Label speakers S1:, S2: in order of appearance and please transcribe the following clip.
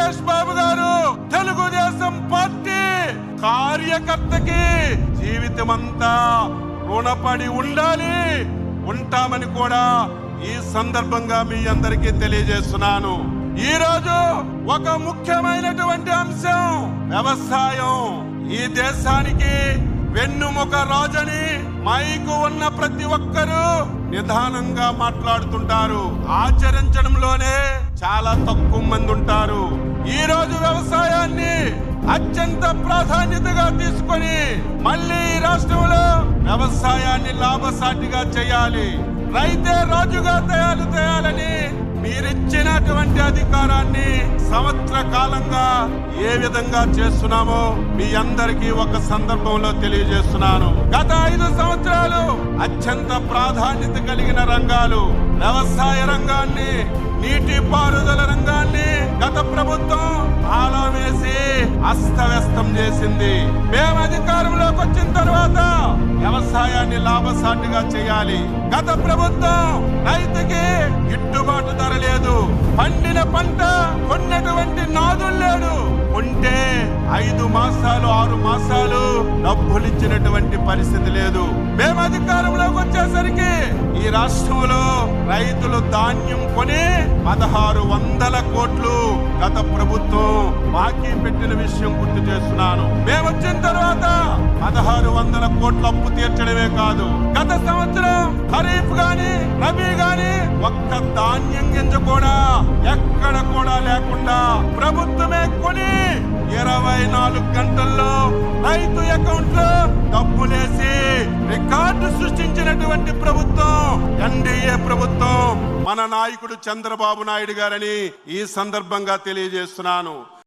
S1: లోకేష్ బాబు గారు తెలుగుదేశం పార్టీ కార్యకర్తకి జీవితమంతా రుణపడి ఉండాలి, ఉంటామని కూడా ఈ సందర్భంగా మీ అందరికీ తెలియజేస్తున్నాను. ఈ రోజు ఒక ముఖ్యమైనటువంటి అంశం వ్యవసాయం. ఈ దేశానికి వెన్నుముక రాజని మైకు ఉన్న ప్రతి ఒక్కరూ నిదానంగా మాట్లాడుతుంటారు, ఆచరించడంలోనే చాలా తక్కువ మంది ఉంటారు. ఈ రోజు వ్యవసాయాన్ని అత్యంత ప్రాధాన్యతగా తీసుకొని మళ్ళీ ఈ రాష్ట్రంలో వ్యవసాయాన్ని లాభసాటిగా చేయాలి, రైతే రాజుగా తయాలని మీరిచ్చినటువంటి అధికారాన్ని సంవత్సర కాలంగా ఏ విధంగా చేస్తున్నామో మీ అందరికీ ఒక సందర్భంలో తెలియజేస్తున్నాను. గత 5 సంవత్సరాలు అత్యంత ప్రాధాన్యత కలిగిన రంగాలు వ్యవసాయ రంగాన్ని, నీటిపారుదల రంగాన్ని గత ప్రభుత్వం తాళం వేసి అస్తవ్యస్తం చేసింది. మేము అధికారంలోకి వచ్చిన తర్వాత వ్యవసాయాన్ని లాభసాటిగా చేయాలి. గత ప్రభుత్వం రైతుకి గిట్టుబాటు ధర లేదు, పండిన పంట కొన్నటువంటి నాదులు లేడు, ఉంటే 5 మాసాలు 6 మాసాలు డబ్బులు ఇచ్చినటువంటి పరిస్థితి లేదు. మేము అధికారంలోకి వచ్చేసరికి ఈ రాష్ట్రంలో రైతులు ధాన్యం కొని 1600 కోట్లు గత ప్రభుత్వం బాకీ పెట్టిన విషయం గుర్తు చేస్తున్నాను. మేము వచ్చిన తర్వాత 1600 కోట్ల అప్పు తీర్చడమే కాదు, గత సంవత్సరం ఖరీఫ్ గాని రబీ గాని ఒక్క ధాన్యం గింజ కూడా ఎక్కడ కూడా లేకుండా ప్రభుత్వమే కొని 24 గంటల్లో రైతు అకౌంట్ లో డబ్బులేసి రికార్డు సృష్టించినటువంటి ప్రభుత్వం ఎన్డీఏ ప్రభుత్వం, మన నాయకుడు చంద్రబాబు నాయుడు గారని ఈ సందర్భంగా తెలియజేస్తున్నాను.